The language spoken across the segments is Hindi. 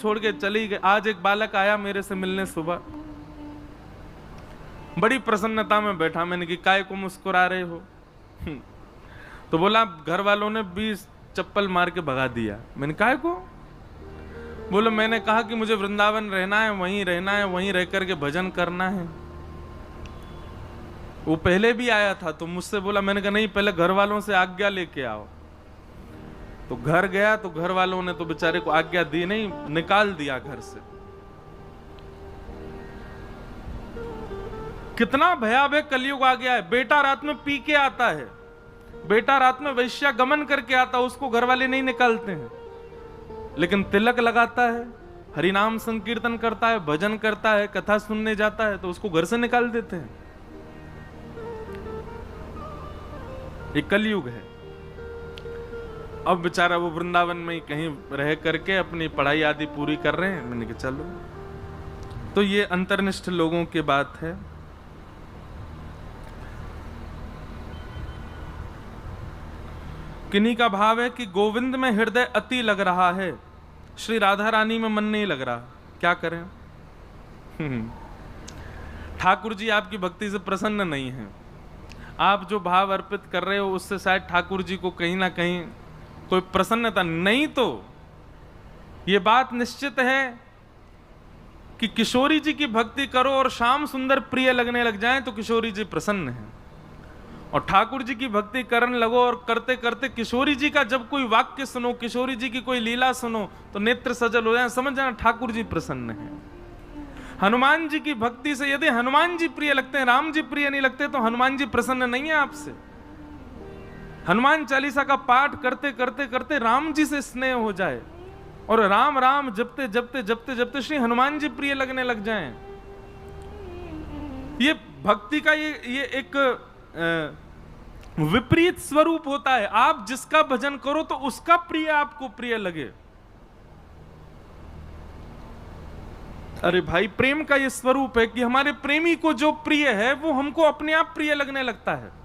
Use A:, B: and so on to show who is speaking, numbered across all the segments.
A: छोड़ के चली गई। आज एक बालक आया मेरे से मिलने सुबह, बड़ी प्रसन्नता में बैठा। मैंने कि काय को मुस्कुरा रहे हो? तो बोला घर वालों ने 20 चप्पल मार के भगा दिया। मैंने काय को? बोलो मैंने कहा कि मुझे वृंदावन रहना है, वहीं रहना है, वहीं रह करके भजन करना है। वो पहले भी आया था तो मुझसे बोला, मैंने कहा नहीं पहले घर वालों से आज्ञा लेके आओ। तो घर गया तो घर वालों ने तो बेचारे को आज्ञा दी नहीं, निकाल दिया घर से। कितना भयावह कलयुग आ गया है। बेटा रात में पी के आता है, बेटा रात में वैश्यागमन करके आता है, उसको घर वाले नहीं निकालते हैं। लेकिन तिलक लगाता है, हरिनाम संकीर्तन करता है, भजन करता है, कथा सुनने जाता है, तो उसको घर से निकाल देते हैं। ये कलयुग है। अब बेचारा वो वृंदावन में ही कहीं रह करके अपनी पढ़ाई आदि पूरी कर रहे हैं। मैंने कहा चलो, तो ये अंतर्निष्ठ लोगों की बात है। किन्हीं का भाव है कि गोविंद में हृदय अति लग रहा है, श्री राधा रानी में मन नहीं लग रहा, क्या करें? ठाकुर जी आपकी भक्ति से प्रसन्न नहीं है। आप जो भाव अर्पित कर रहे हो उससे शायद ठाकुर जी को कहीं ना कहीं कोई प्रसन्नता नहीं। तो यह बात निश्चित है कि किशोरी जी की भक्ति करो और श्याम सुंदर प्रिय लगने लग जाएं तो किशोरी जी प्रसन्न हैं, और ठाकुर जी की भक्ति करने लगो और करते करते किशोरी जी का जब कोई वाक्य सुनो, किशोरी जी की कोई लीला सुनो तो नेत्र सजल हो जाए, समझ जाना ठाकुर जी प्रसन्न हैं। हनुमान जी की भक्ति से यदि हनुमान जी प्रिय लगते हैं, राम जी प्रिय नहीं लगते, तो हनुमान जी प्रसन्न नहीं है आपसे। हनुमान चालीसा का पाठ करते करते करते राम जी से स्नेह हो जाए और राम राम जपते जपते जपते जपते श्री हनुमान जी प्रिय लगने लग जाएं। ये भक्ति का ये एक विपरीत स्वरूप होता है। आप जिसका भजन करो तो उसका प्रिय आपको प्रिय लगे। अरे भाई, प्रेम का ये स्वरूप है कि हमारे प्रेमी को जो प्रिय है वो हमको अपने आप प्रिय लगने लगता है।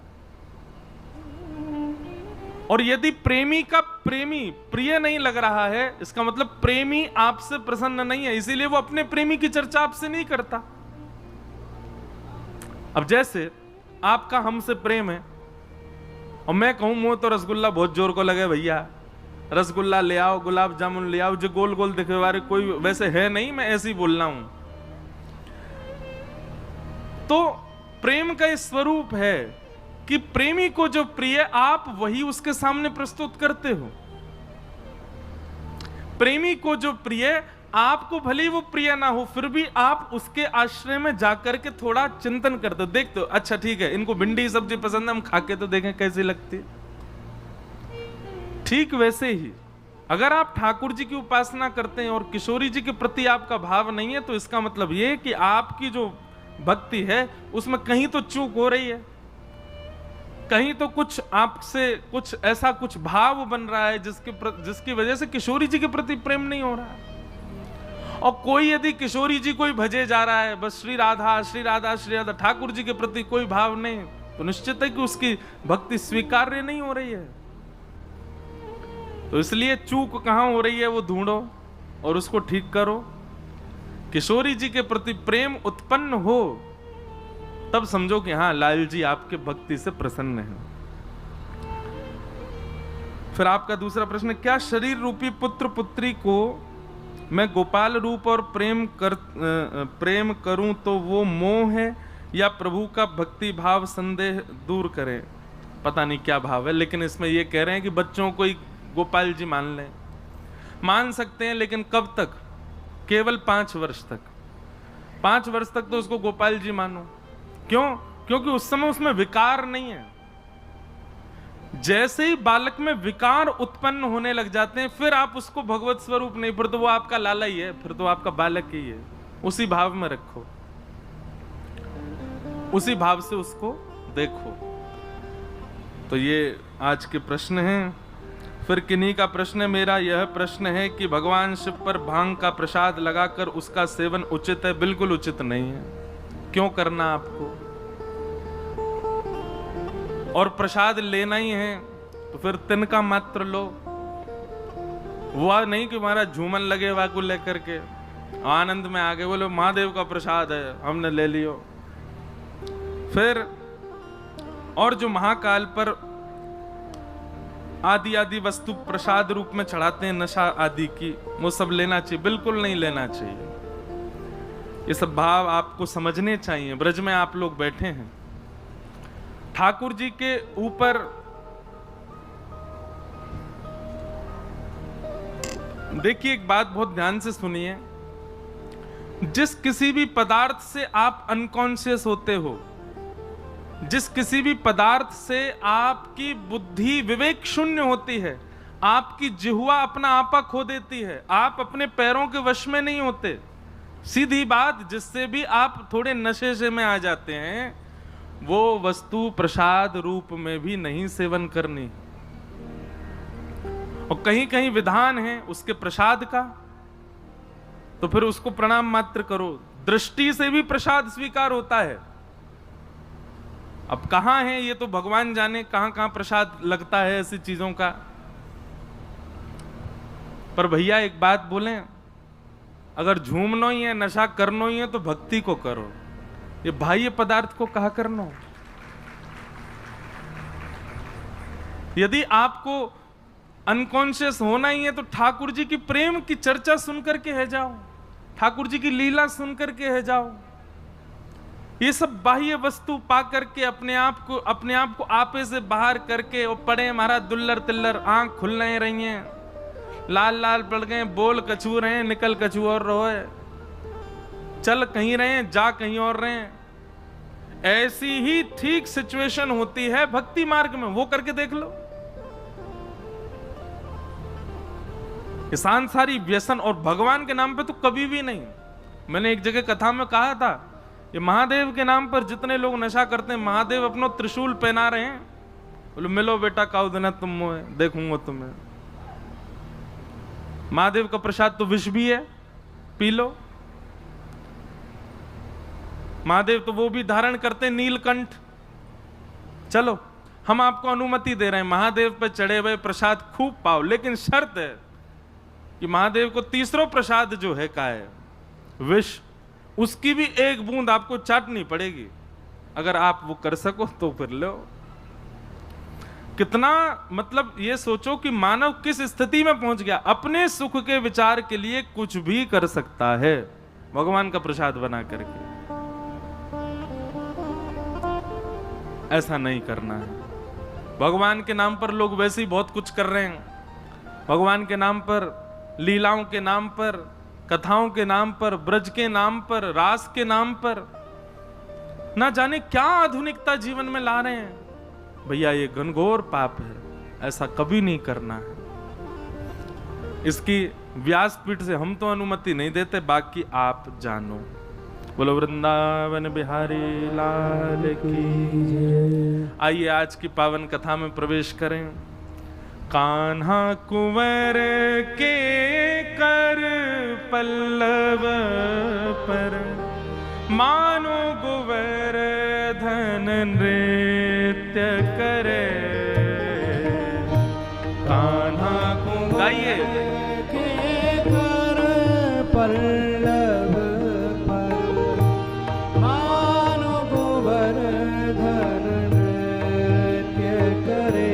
A: और यदि प्रेमी का प्रेमी प्रिय नहीं लग रहा है, इसका मतलब प्रेमी आपसे प्रसन्न नहीं है, इसीलिए वो अपने प्रेमी की चर्चा आपसे नहीं करता। अब जैसे आपका हमसे प्रेम है और मैं कहूं मुंह तो रसगुल्ला बहुत जोर को लगे, भैया रसगुल्ला ले आओ, गुलाब जामुन ले आओ, जो गोल गोल दिखे वाले कोई वैसे है नहीं, मैं ऐसे ही बोल रहा हूं। तो प्रेम का इस स्वरूप है कि प्रेमी को जो प्रिय आप वही उसके सामने प्रस्तुत करते हो। प्रेमी को जो प्रिय आपको भले वो प्रिय ना हो, फिर भी आप उसके आश्रय में जाकर के थोड़ा चिंतन करते हो, देखते हो अच्छा ठीक है इनको भिंडी सब्जी पसंद है, हम खा के तो देखें कैसी लगती। ठीक वैसे ही अगर आप ठाकुर जी की उपासना करते हैं और किशोरी जी के प्रति आपका भाव नहीं है, तो इसका मतलब यह है कि आपकी जो भक्ति है उसमें कहीं तो चूक हो रही है, कहीं तो कुछ आपसे कुछ ऐसा कुछ भाव बन रहा है जिसकी वजह से किशोरी जी के प्रति प्रेम नहीं हो रहा है। और कोई यदि किशोरी जी कोई भजे जा रहा है, बस श्री राधा श्री राधा श्री राधा, ठाकुर जी के प्रति कोई भाव नहीं, तो निश्चित है कि उसकी भक्ति स्वीकार्य नहीं हो रही है। तो इसलिए चूक कहां हो रही है वो ढूंढो और उसको ठीक करो। किशोरी जी के प्रति प्रेम उत्पन्न हो तब समझो कि हाँ लाल जी आपके भक्ति से प्रसन्न हैं। फिर आपका दूसरा प्रश्न, क्या शरीर रूपी पुत्र पुत्री को मैं गोपाल रूप और प्रेम करूं तो वो मोह है या प्रभु का भक्ति भाव संदेह दूर करे? पता नहीं क्या भाव है, लेकिन इसमें ये कह रहे हैं कि बच्चों को ही गोपाल जी मान लें। मान सकते हैं, लेकिन कब तक? केवल 5 वर्ष तक। 5 वर्ष तक तो उसको गोपाल जी मानो। क्यों? क्योंकि उस समय उसमें विकार नहीं है। जैसे ही बालक में विकार उत्पन्न होने लग जाते हैं, फिर आप उसको भगवत स्वरूप नहीं, फिर तो वो आपका लाला ही है, फिर तो आपका बालक ही है। उसी भाव में रखो, उसी भाव से उसको देखो। तो ये आज के प्रश्न हैं। फिर किन्हीं का प्रश्न है, मेरा यह प्रश्न है कि भगवान शिव पर भांग का प्रसाद लगाकर उसका सेवन उचित है? बिल्कुल उचित नहीं है। क्यों करना आपको? और प्रसाद लेना ही है तो फिर तिनका मात्र लो। हुआ नहीं कि हमारा झूमन लगे हुआ को लेकर के आनंद में आगे बोले महादेव का प्रसाद है हमने ले लियो। फिर और जो महाकाल पर आदि आदि वस्तु प्रसाद रूप में चढ़ाते हैं नशा आदि की, वो सब लेना चाहिए? बिल्कुल नहीं लेना चाहिए। ये सब भाव आपको समझने चाहिए। ब्रज में आप लोग बैठे हैं, ठाकुर जी के ऊपर देखिए एक बात बहुत ध्यान से सुनिए। जिस किसी भी पदार्थ से आप अनकॉन्शियस होते हो, जिस किसी भी पदार्थ से आपकी बुद्धि विवेक शून्य होती है, आपकी जिह्वा अपना आपा खो देती है, आप अपने पैरों के वश में नहीं होते, सीधी बात, जिससे भी आप थोड़े नशे से में आ जाते हैं, वो वस्तु प्रसाद रूप में भी नहीं सेवन करनी। और कहीं कहीं विधान है उसके प्रसाद का, तो फिर उसको प्रणाम मात्र करो। दृष्टि से भी प्रसाद स्वीकार होता है। अब कहां है ये तो भगवान जाने, कहां कहां प्रसाद लगता है ऐसी चीजों का। पर भैया एक बात बोलें, अगर झूमना ही है, नशा करना ही है, तो भक्ति को करो। ये बाह्य पदार्थ को कहा करना। यदि आपको अनकॉन्शियस होना ही है तो ठाकुर जी की प्रेम की चर्चा सुनकर के है जाओ, ठाकुर जी की लीला सुनकर के है जाओ। ये सब बाह्य वस्तु पा करके अपने आप को आपे से बाहर करके वो पड़े महाराज दुल्लर तिल्लर, आंख खुल नहीं रही हैं, लाल लाल पड़ गए, बोल कछू रहे हैं, निकल कछू और रोए, चल कहीं रहे हैं, जा कहीं और रहे हैं। ऐसी ही ठीक सिचुएशन होती है भक्ति मार्ग में, वो करके देख लो। सांसारी व्यसन और भगवान के नाम पे तो कभी भी नहीं। मैंने एक जगह कथा में कहा था, ये महादेव के नाम पर जितने लोग नशा करते हैं, महादेव अपनो त्रिशूल पहना रहे हैं, बोलो मिलो बेटा काउ देना तुम मोए, देखूंगा तुम्हें। महादेव का प्रसाद तो विष भी है, पी लो। महादेव तो वो भी धारण करते हैं नीलकंठ। चलो हम आपको अनुमति दे रहे हैं, महादेव पे चढ़े हुए प्रसाद खूब पाओ, लेकिन शर्त है कि महादेव को तीसरा प्रसाद जो है का है विष, उसकी भी एक बूंद आपको चाटनी पड़ेगी। अगर आप वो कर सको तो फिर लो। कितना मतलब ये सोचो कि मानव किस स्थिति में पहुंच गया, अपने सुख के विचार के लिए कुछ भी कर सकता है भगवान का प्रसाद बना करके। ऐसा नहीं करना है। भगवान के नाम पर लोग वैसे ही बहुत कुछ कर रहे हैं। भगवान के नाम पर, लीलाओं के नाम पर, कथाओं के नाम पर, ब्रज के नाम पर, रास के नाम पर, ना जाने क्या आधुनिकता जीवन में ला रहे हैं। भैया ये घनघोर पाप है, ऐसा कभी नहीं करना है। इसकी व्यासपीठ से हम तो अनुमति नहीं देते, बाकी आप जानो। बोलो वृंदावन बिहारी लाल की जय। आइए आज की पावन कथा में प्रवेश करें। कान्हा कुंवर के कर पल्लव पर, मानो गोवर्धन नृत्य करे। कान्हा कुंवर गाइए
B: के कर पल्लव पर, मानो गोवर्धन नृत्य करे।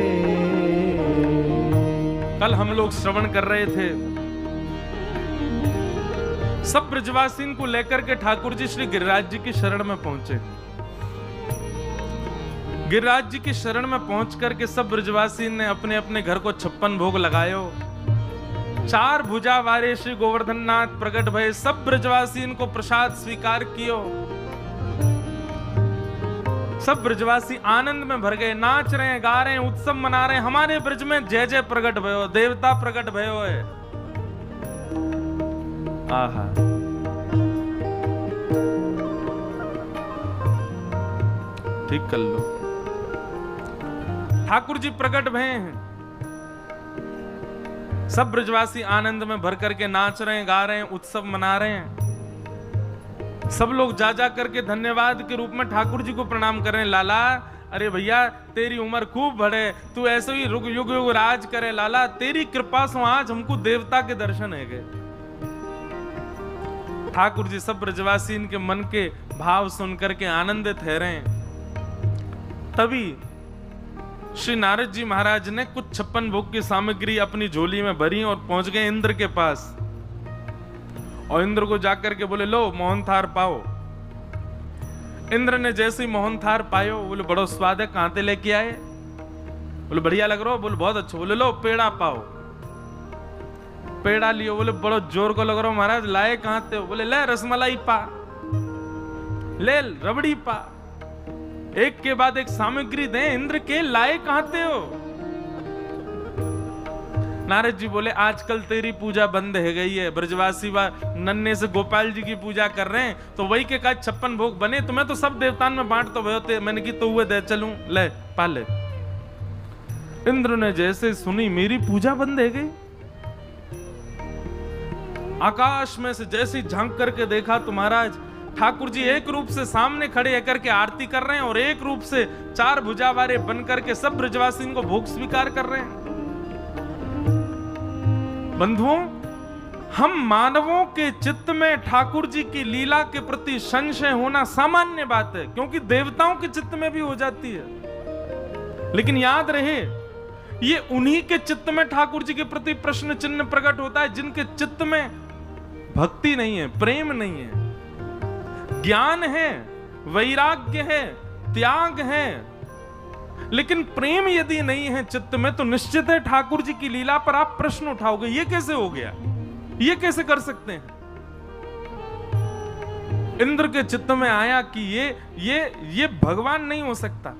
A: कल हम लोग श्रवण कर रहे थे, सब ब्रजवासियों को लेकर के ठाकुर जी श्री गिरिराज जी की शरण में पहुंचे। गिरिराज जी की शरण में पहुंच करके सब ब्रजवासी ने अपने अपने घर को 56 भोग लगायो। 4 भुजा वारे श्री गोवर्धन नाथ प्रकट भय, सब ब्रजवासी को प्रसाद स्वीकार कियो। सब ब्रजवासी आनंद में भर गए, नाच रहे हैं, गा रहे हैं, उत्सव मना रहे हैं। हमारे ब्रज में जय जय प्रकट भयो, देवता प्रकट भयो है। आहा, ठीक कर लो। ठाकुर जी प्रकट भय हैं, सब ब्रजवासी आनंद में भर करके नाच रहे हैं, गा रहे हैं, उत्सव मना रहे हैं। सब लोग जा जा करके धन्यवाद के रूप में ठाकुर जी को प्रणाम कर रहे हैं। लाला अरे भैया तेरी उम्र खूब बढ़े, तू ऐसे ही युग युग राज करे लाला, तेरी कृपा से आज हमको देवता के दर्शन है गए। ठाकुर जी सब ब्रजवासी इनके मन के भाव सुनकर के आनंदित है रहे। तभी श्री नारद जी महाराज ने कुछ 56 भोग की सामग्री अपनी झोली में भरी और पहुंच गए इंद्र के पास। और इंद्र को जाकर के बोले लो मोहन थार पाओ। इंद्र ने जैसे ही मोहन थार पायो, बोले बड़ो स्वाद है, कहां से लेके आए? बोले बढ़िया लग रहा हो। बोले बहुत अच्छा। बोले लो पेड़ा पाओ। पेड़ा लियो। बोले बड़ो जोर को लग रहा हो महाराज, लाए कहां थे? बोले ले रसमलाई पा, ले रबड़ी पा। एक के बाद एक सामग्री दे। इंद्र के लाए कहां थे हो? नारद जी बोले आजकल तेरी पूजा बंद है गई है, ब्रजवासी नन्हे से गोपाल जी की पूजा कर रहे हैं, तो वही के का 56 भोग बने, तुम्हें तो सब देवतान में बांट तो होते। मैंने की तो हुए दे चलूं, ले पाले। इंद्र ने जैसे सुनी मेरी पूजा बंद है गई, आकाश में से जैसे झांक करके देखा तो महाराज ठाकुर जी एक रूप से सामने खड़े होकर के आरती कर रहे हैं और एक रूप से 4 भुजा वाले बन करके सब ब्रजवासी को भोग स्वीकार कर रहे हैं। बंधुओं, हम मानवों के चित्त में ठाकुर जी की लीला के प्रति संशय होना सामान्य बात है, क्योंकि देवताओं के चित्त में भी हो जाती है। लेकिन याद रहे ये उन्हीं के चित्त में ठाकुर जी के प्रति प्रश्न चिन्ह प्रकट होता है जिनके चित्त में भक्ति नहीं है, प्रेम नहीं है, ज्ञान है, वैराग्य है, त्याग है। लेकिन प्रेम यदि नहीं है चित्त में तो निश्चित है ठाकुर जी की लीला पर आप प्रश्न उठाओगे, ये कैसे हो गया, ये कैसे कर सकते हैं? इंद्र के चित्त में आया कि ये भगवान नहीं हो सकता,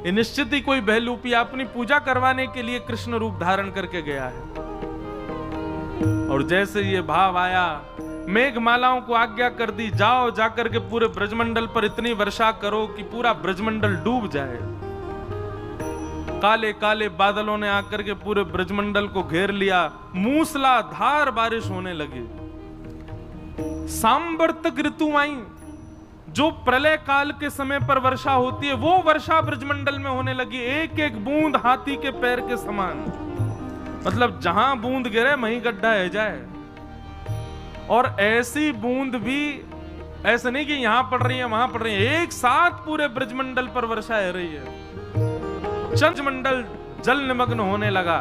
A: ये निश्चित ही कोई बहलूपिया अपनी पूजा करवाने के लिए कृष्ण रूप धारण करके गया है। और जैसे ये भाव आया, मेघमालाओं को आज्ञा कर दी, जाओ जाकर के पूरे ब्रजमंडल पर इतनी वर्षा करो कि पूरा ब्रजमंडल डूब जाए। काले काले बादलों ने आकर के पूरे ब्रजमंडल को घेर लिया, मूसलाधार बारिश होने लगी। सांवर्तक ऋतु आई, जो प्रलय काल के समय पर वर्षा होती है वो वर्षा ब्रजमंडल में होने लगी, एक एक बूंद हाथी के पैर के समान। मतलब जहां बूंद गिरे वहीं गड्ढा है जाए। और ऐसी बूंद भी ऐसे नहीं कि यहां पड़ रही है वहां पड़ रही है, एक साथ पूरे ब्रजमंडल पर वर्षा हो रही है। ब्रजमंडल जल निमग्न होने लगा।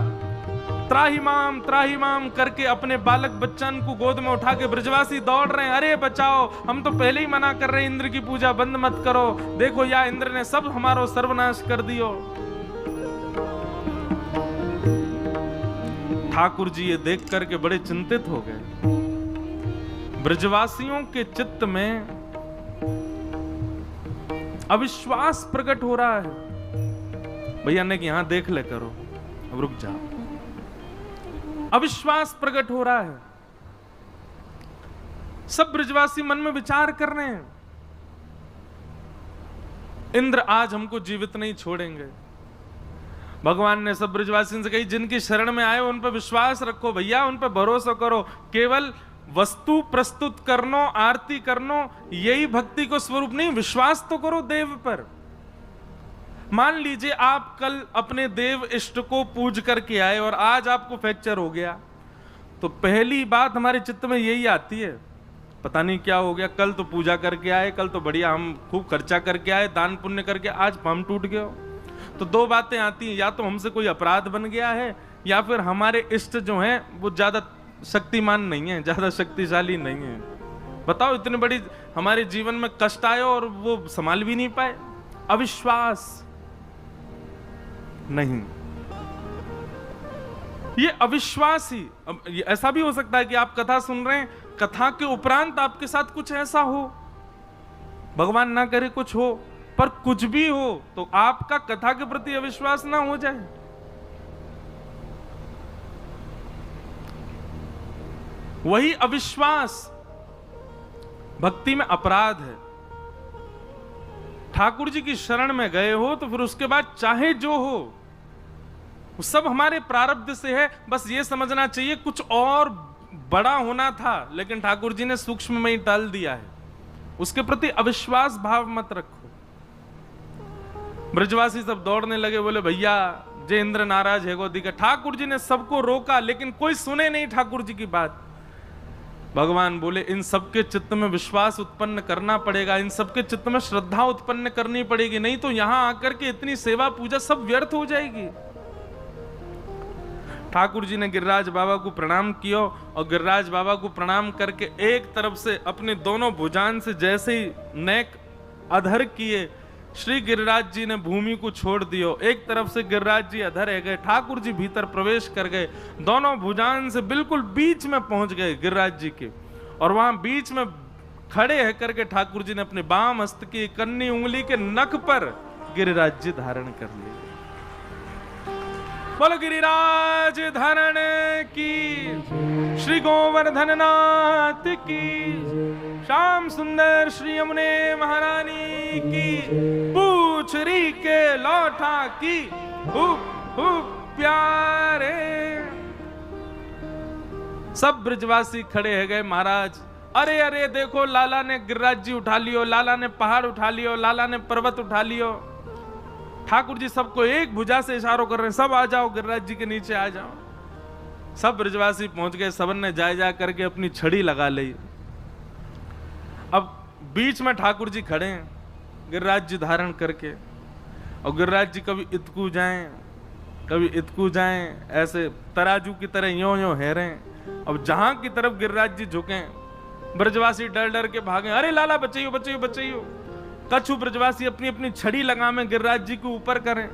A: त्राहिमाम त्राहिमाम करके अपने बालक बच्चन को गोद में उठा के ब्रजवासी दौड़ रहे हैं, अरे बचाओ, हम तो पहले ही मना कर रहे हैं इंद्र की पूजा बंद मत करो, देखो या इंद्र ने सब हमारो सर्वनाश कर दियो। ठाकुर जी ये देख करके बड़े चिंतित हो गए। ब्रजवासियों के चित्त में अविश्वास प्रकट हो रहा है। भैया ने कि यहां देख ले करो, अब रुक जा। अविश्वास प्रकट हो रहा है। सब ब्रजवासी मन में विचार कर रहे हैं, इंद्र आज हमको जीवित नहीं छोड़ेंगे। भगवान ने सब ब्रजवासियों से कही जिनकी शरण में आए उन पर विश्वास रखो भैया, उन पर भरोसा करो। केवल वस्तु प्रस्तुत करनो, आरती करनो, यही भक्ति को स्वरूप नहीं, विश्वास तो करो देव पर। मान लीजिए आप कल अपने देव इष्ट को पूज करके आए और आज आपको फ्रैक्चर हो गया, तो पहली बात हमारे चित्त में यही आती है, पता नहीं क्या हो गया, कल तो पूजा करके आए, कल तो बढ़िया हम खूब खर्चा करके आए, दान पुण्य करके, आज हम टूट गए। तो दो बातें आती हैं, या तो हमसे कोई अपराध बन गया है या फिर हमारे इष्ट जो हैं वो ज्यादा शक्तिमान नहीं है, ज्यादा शक्तिशाली नहीं है। बताओ इतनी बड़ी हमारे जीवन में कष्ट आए और वो संभाल भी नहीं पाए। अविश्वास नहीं, ये अविश्वास ही। अब ऐसा भी हो सकता है कि आप कथा सुन रहे हैं, कथा के उपरांत आपके साथ कुछ ऐसा हो, भगवान ना करे कुछ हो, पर कुछ भी हो तो आपका कथा के प्रति अविश्वास ना हो जाए। वही अविश्वास भक्ति में अपराध है। ठाकुर जी की शरण में गए हो तो फिर उसके बाद चाहे जो हो वो सब हमारे प्रारब्ध से है। बस ये समझना चाहिए कुछ और बड़ा होना था, लेकिन ठाकुर जी ने सूक्ष्म में ही टाल दिया है। उसके प्रति अविश्वास भाव मत रखो। ब्रजवासी सब दौड़ने लगे, बोले भैया जय इंद्र नाराज है गोदी का। ठाकुर जी ने सबको रोका लेकिन कोई सुने नहीं ठाकुर जी की बात। भगवान बोले इन सबके चित्त में विश्वास उत्पन्न करना पड़ेगा, इन सबके चित्त में श्रद्धा उत्पन्न करनी पड़ेगी, नहीं तो यहां आकर के इतनी सेवा पूजा सब व्यर्थ हो जाएगी। ठाकुर जी ने गिरिराज बाबा को प्रणाम किया और गिरिराज बाबा को प्रणाम करके एक तरफ से अपने दोनों भुजान से जैसे ही नेक अधर किए, श्री गिरिराज जी ने भूमि को छोड़ दियो। एक तरफ से गिरिराज जी अधर रह गए, ठाकुर जी भीतर प्रवेश कर गए, दोनों भुजान से बिल्कुल बीच में पहुंच गए गिरिराज जी के, और वहां बीच में खड़े है करके ठाकुर जी ने अपने बाम हस्त की कन्नी उंगली के नख पर गिरिराज जी धारण कर लिए। बोलो गिरिराज धारण की, श्री गोवर्धन नाथ की, श्याम सुंदर श्री यमुने महारानी की, पूछरी के लौठा की, हुप हुप प्यारे। सब ब्रजवासी खड़े है गए, महाराज अरे अरे देखो लाला ने गिरिराज जी उठा लियो, लाला ने पहाड़ उठा लियो, लाला ने पर्वत उठा लियो। ठाकुर जी सबको एक भुजा से इशारों कर रहे हैं, सब आ जाओ गिरिराज जी के नीचे आ जाओ। सब ब्रजवासी पहुंच गए, सबन ने जा करके अपनी छड़ी लगा ली। अब बीच में ठाकुर जी खड़े हैं गिरिराज जी धारण करके, और गिरिराज जी कभी इतकू जाएं कभी इतकू जाएं, ऐसे तराजू की तरह यों यों हेरें। अब जहां की तरफ गिरिराज जी झुकें, ब्रजवासी डर डर के भागे, अरे लाला बचाइयो बचाइयो बचाइयो। कछु ब्रजवासी अपनी अपनी छड़ी लगामे गिरिराज जी को ऊपर करें,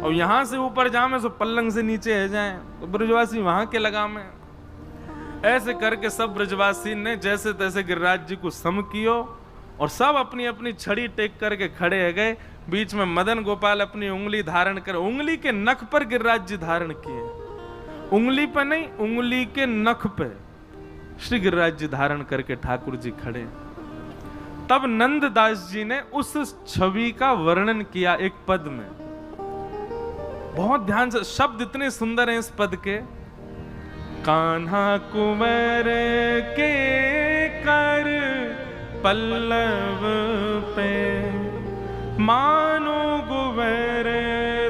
A: और यहां से ऊपर जामे सो पल्लंग से नीचे है जाएं, तो ब्रजवासी वहां के लगामे। ऐसे करके सब ब्रजवासी ने जैसे तैसे गिरिराज जी को सम कियो, और सब अपनी अपनी छड़ी टेक करके खड़े है गए। बीच में मदन गोपाल अपनी उंगली धारण कर, उंगली के नख पर गिरिराज जी धारण किए, उंगली पर नहीं, उंगली के नख पे श्री गिरिराज जी धारण करके ठाकुर जी खड़े। तब नंददास जी ने उस छवि का वर्णन किया एक पद में, बहुत ध्यान से, शब्द इतने सुंदर हैं इस पद के। कान्हा कुंवर के कर पल्लव पे, मानो गुवर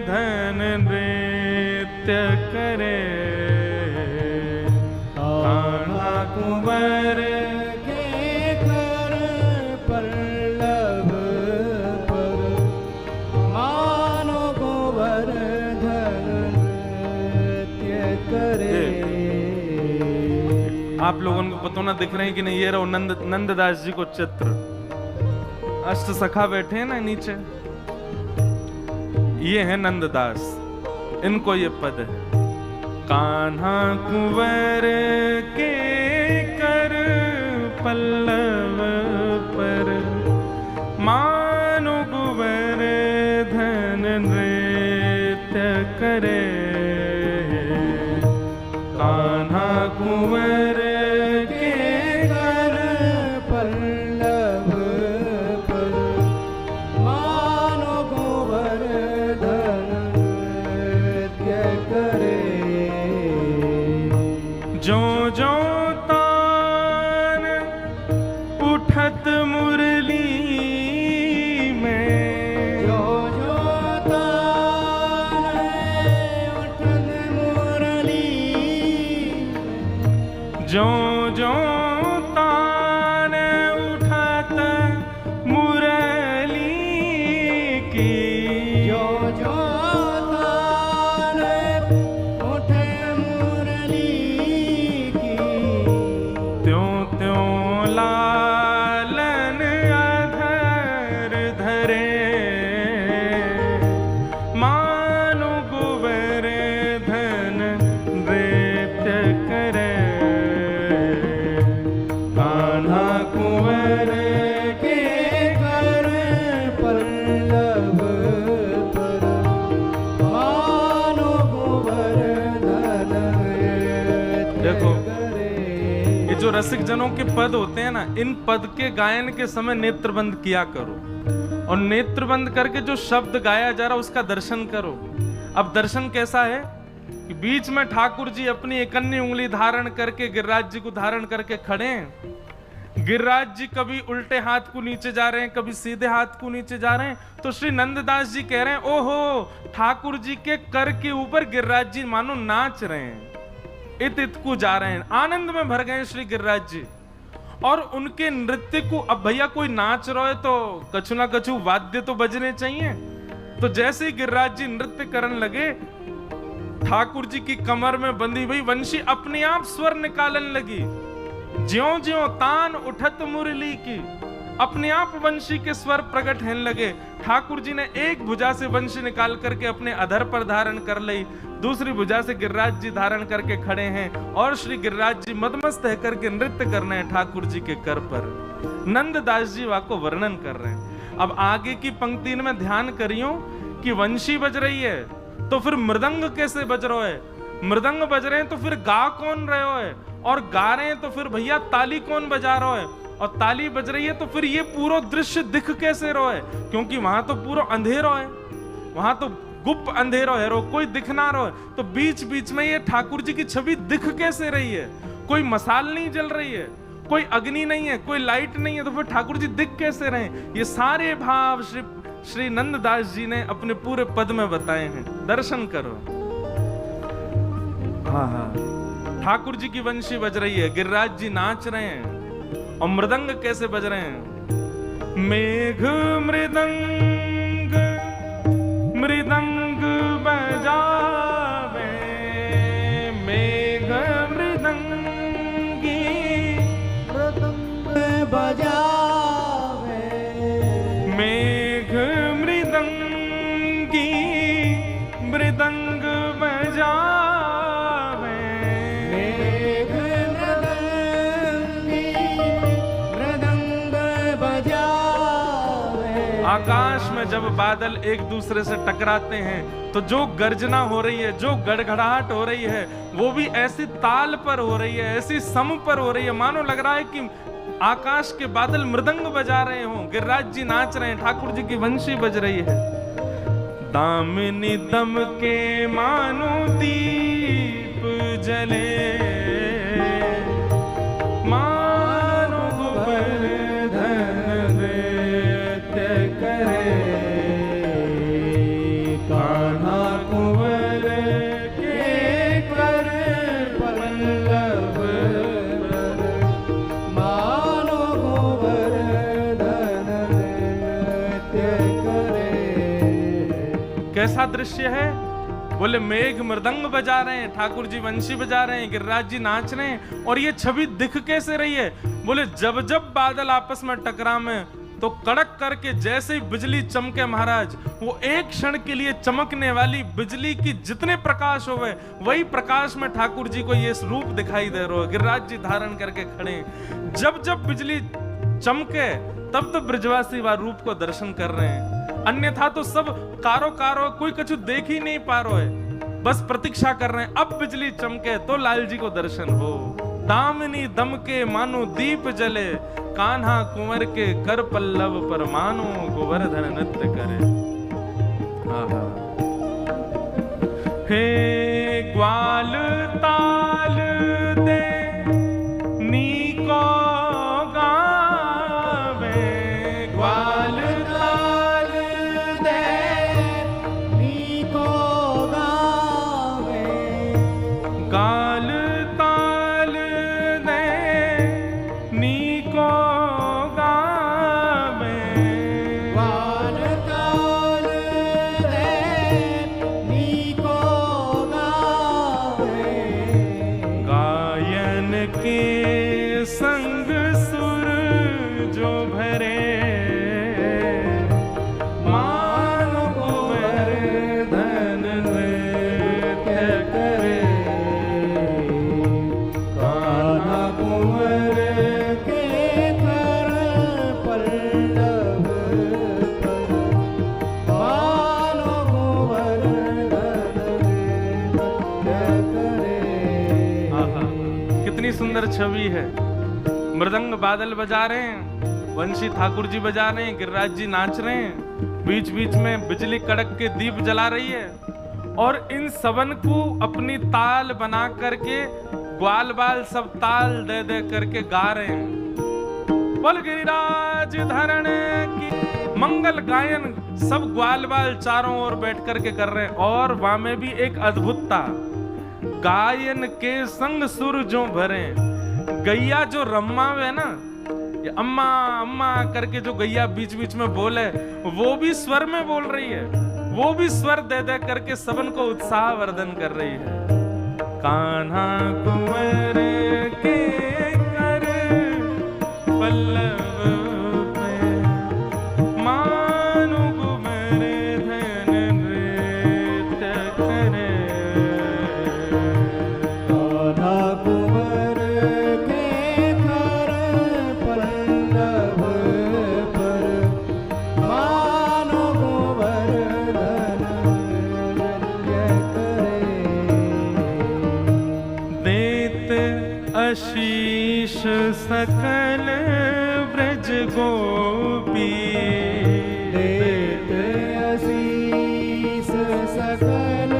A: धन नृत्य करे। कान्हा कुंवर आप लोगों को पता ना दिख रहे हैं कि नहीं, ये रहो नंददास जी को चित्र, अष्ट सखा बैठे हैं ना नीचे, ये है नंददास, इनको ये पद है। कान्हा कुंवर के कर पल्लव पर, मानो कुंवर धन नृत्य करे। कान्हा कुंवर रसिक जनों के पद होते हैं ना, इन पद के गायन के समय नेत्रबंद किया करो, और नेत्रबंद करके जो शब्द गाया जा रहा उसका दर्शन करो। अब दर्शन कैसा है कि बीच में ठाकुर जी अपनी एक अन्य उंगली धारण करके गिरिराज जी को धारण करके खड़े हैं, गिरिराज जी कभी उल्टे हाथ को नीचे जा रहे हैं, कभी सीधे हाथ को नीचे जा रहे हैं, तो श्री नंददास जी कह रहे हैं ओहो, ठाकुर जी के कर के ऊपर गिरिराज जी मानो नाच रहे हैं, इत इत को जा रहे हैं, आनंद में भर गए श्री गिरिराज जी। और उनके नृत्य को, अब भैया कोई नाच रहा है तो कछु ना कछु वाद्य तो बजने चाहिए। तो जैसे ही गिरिराज जी नृत्य करने लगे, ठाकुर जी की कमर में बंधी हुई वंशी अपने आप स्वर निकालने लगी, ज्यों ज्यों तान उठत मुरली की, अपने आप वंशी के स्वर प्रकट होने लगे। ठाकुर जी ने एक भुजा से वंशी निकाल करके अपने अधर पर धारण कर ली, दूसरी भुजा से गिरिराज जी धारण करके खड़े हैं और श्री गिरिराज जी मदमस्त है करके नृत्य कर रहे हैं ठाकुर जी के कर पर। नंददास जी वाको वर्णन कर रहे हैं। अब आगे की पंक्ति में ध्यान करियो कि वंशी बज रही है तो फिर मृदंग कैसे बज रहा है, मृदंग बज रहे हैं तो फिर गा कौन रहे हो है, और गा रहे हैं तो फिर भैया ताली कौन बजा रहा है, और ताली बज रही है तो फिर ये पूरा दृश्य दिख कैसे रहा है, क्योंकि वहां तो पूरा अंधेरा है, वहां तो गुप्त अंधेरा है, कोई दिख ना रहा है। तो बीच बीच में ये ठाकुर जी की छवि दिख कैसे रही है, कोई मसाल नहीं जल रही है, कोई अग्नि नहीं है, कोई लाइट नहीं है, तो फिर ठाकुर जी दिख कैसे रहे। ये सारे भाव श्री नंददास जी ने अपने पूरे पद में बताए हैं, दर्शन करो। हाँ हाँ, ठाकुर जी की वंशी बज रही है, गिरिराज जी नाच रहे हैं, और मृदंग कैसे बज रहे हैं, मेघ मृदंग मृदंग बजावे, मेघ मृदंगी
B: मृदंग बजावे,
A: मेघ मृदंगी मृदंग बजावे,
B: मेघ मृदंगी मृदंग बजावे।
A: आकाश में जब बादल एक दूसरे से टकराते हैं तो जो गर्जना हो रही है, जो गड़गड़ाहट हो रही है, वो भी ऐसी ताल पर हो रही है, ऐसी सम पर हो रही है, मानो लग रहा है कि आकाश के बादल मृदंग बजा रहे हो, गिरिराज जी नाच रहे हैं, ठाकुर जी की वंशी बज रही है। दामिनी दम के मानो दीप जले, मानो गोवर्धन नृत्य करे,
B: कान्हा कुंवर के कर पल्लव पर, मानो गोवर्धन नृत्य करे।
A: कैसा दृश्य है, बोले मेघ मृदंग बजा रहे हैं, ठाकुर जी वंशी बजा रहे हैं, गिरिराज जी नाच रहे हैं, और ये छवि दिख कैसे रही है, बोले जब जब बादल आपस में टकरा में तो कड़क करके जैसे ही बिजली चमके महाराज, वो एक क्षण के लिए चमकने वाली बिजली की जितने प्रकाश होवे, वही प्रकाश में ठाकुर जी को ये रूप दिखाई दे रहा है, गिरिराज जी धारण करके खड़े। जब जब बिजली चमके तब तो ब्रजवासी वह रूप को दर्शन कर रहे हैं, अन्यथा तो सब कारो कारो कोई कछु देख ही नहीं पा रहा है, बस प्रतीक्षा कर रहे हैं अब बिजली चमके तो लाल जी को दर्शन हो। दामिनी दम के मानो दीप जले, कान्हा कुंवर के कर पल्लव पर मानो गोवर्धन नृत्य करे। आहा। हे ग्वाल ताल दे नीको गावे, ग्वाल
B: ताल दे नीको गावे,
A: गाल ताल दे नीको गावे,
B: ग्वाल ताल दे नीको गावे।
A: गायन के संग सुर जो भरे, मानो गोवर्धन नृत्य करे,
B: कान्हा कुंवर के कर पल्लव पर, मानो गोवर्धन नृत्य करे।
A: आहा, कितनी सुंदर छवि है। मृदंग बादल बजा रहे हैं, वंशी ठाकुर जी बजा रहे हैं, गिरिराज जी नाच रहे हैं, बीच बीच में बिजली कड़क के दीप जला रही है, और इन सबन को अपनी ताल बना करके ग्वाल बाल सब ताल दे दे करके गा रहे हैं। बोल गिरिराज धरण की। मंगल गायन सब ग्वाल बाल चारों ओर बैठ करके कर रहे हैं, और वहां में भी एक अद्भुतता, गायन के संग सुर जो भरे। गैया जो रमावे ना, ये अम्मा अम्मा करके जो गैया बीच बीच में बोले, वो भी स्वर में बोल रही है, वो भी स्वर दे दे करके सबन को उत्साह वर्धन कर रही है। कान्हा कुंवर के कर पल्लव पे, मानो कुंवर धन नृत्य करे।
B: कान्हा कुंवर के कर पल्लव पर, मानो कुंवर धन नृत्य करे।
A: देत आशीष सकल ब्रज गोपी,
B: देत आशीष सकल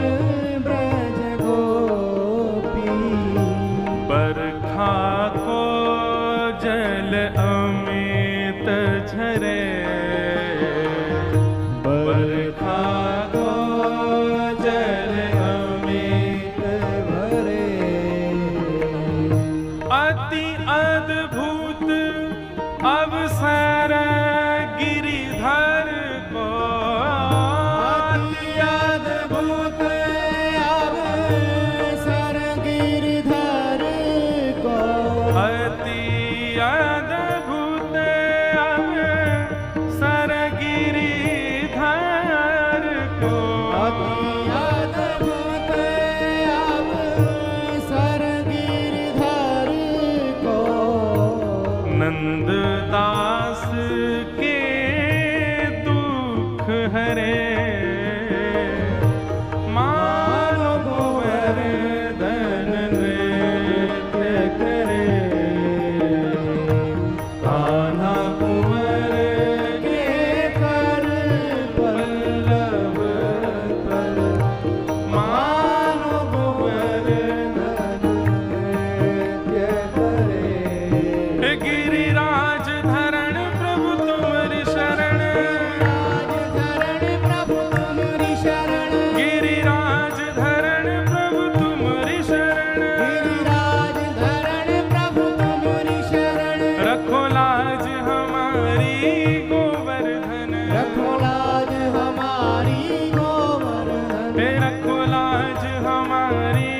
B: ब्रज गोपी,
A: बरखा को जल अमित झरे।
B: बरखा को जल अमित भरे।
A: अति अद्भुत अवसर गिरिधर को,
B: अति अद्भुत अवसर गिरधर को,
A: अति अद्भुत अवसर गिरिधर को।
B: अति अद्भुत अवसर गिरधर को।
A: नंददास के दुख हरे, मानो कुंवर धन नृत्य करे।
B: कान्हा कुंवर के कर पल्लव पर,
A: मानो कुंवर
B: धन नृत्य करे।
A: गिरिराज धरण प्रभु तुम्हारी शरण।
B: गिरिराज धरण प्रभु तुम्हारी शरण।
A: गिरिराज धरण प्रभु तुम्हारी
B: गिरिराज धरण प्रभु तुम्हारी
A: शरण।
B: शरण।
A: रखो लाज हमारी गोवर्धन,
B: रखो लाज हमारी गोवर्धन।
A: हे रखो लाज हमारी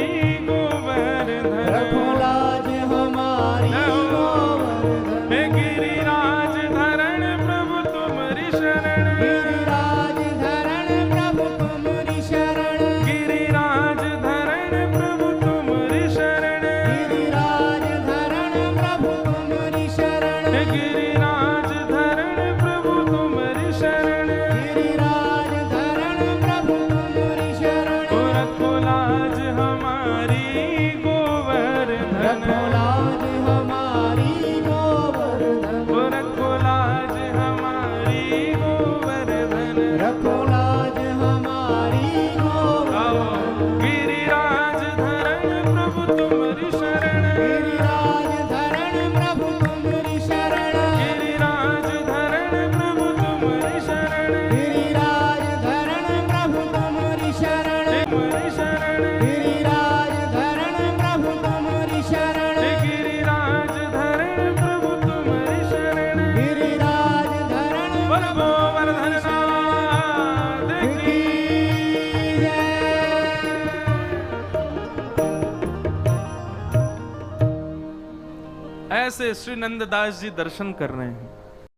A: गोवर्धन।
B: रखो लाज हमारी गोवर्धन।
A: हे गिरिराज धरण प्रभु तुम्हारी शरण।
B: गिरिराज धरण प्रभु तुम्हारी शरण।
A: गिरिराज धरण प्रभु तुम्हारी शरण।
B: गिरिराज धरण प्रभु तुम्हारी शरण।
A: हे गिरिराज धरण प्रभु तुम्हारी शरण।
B: गिरिराज धरण प्रभु तुम्हारी शरण।
A: ओ रखो लाज हमारी गोवर्धन।
B: रखो लाज हमारी गोवर्धन।
A: ओ रखो लाज हमारी गोवर्धन।
B: रखो लाज हमारी गोवर्धन।
A: आओ गिरिराज धरण प्रभु तुम्हारी शरण।
B: गिरिराज धरण प्रभु तुम्हारी शरण।
A: गिरिराज धरण प्रभु तुम्हारी शरण।
B: गिरिराज धरण प्रभु तुम्हारी शरण।
A: तुम्हारी शरण।
B: गिरिराज धरण प्रभु तुम्हारी शरण।
A: गिरिराज धरण प्रभु तुम्हारी शरण।
B: गिरिराज धरण
A: बोल गोवर्धन नाथ की।
B: की जय।
A: ऐसे श्री नंददास जी दर्शन कर रहे हैं।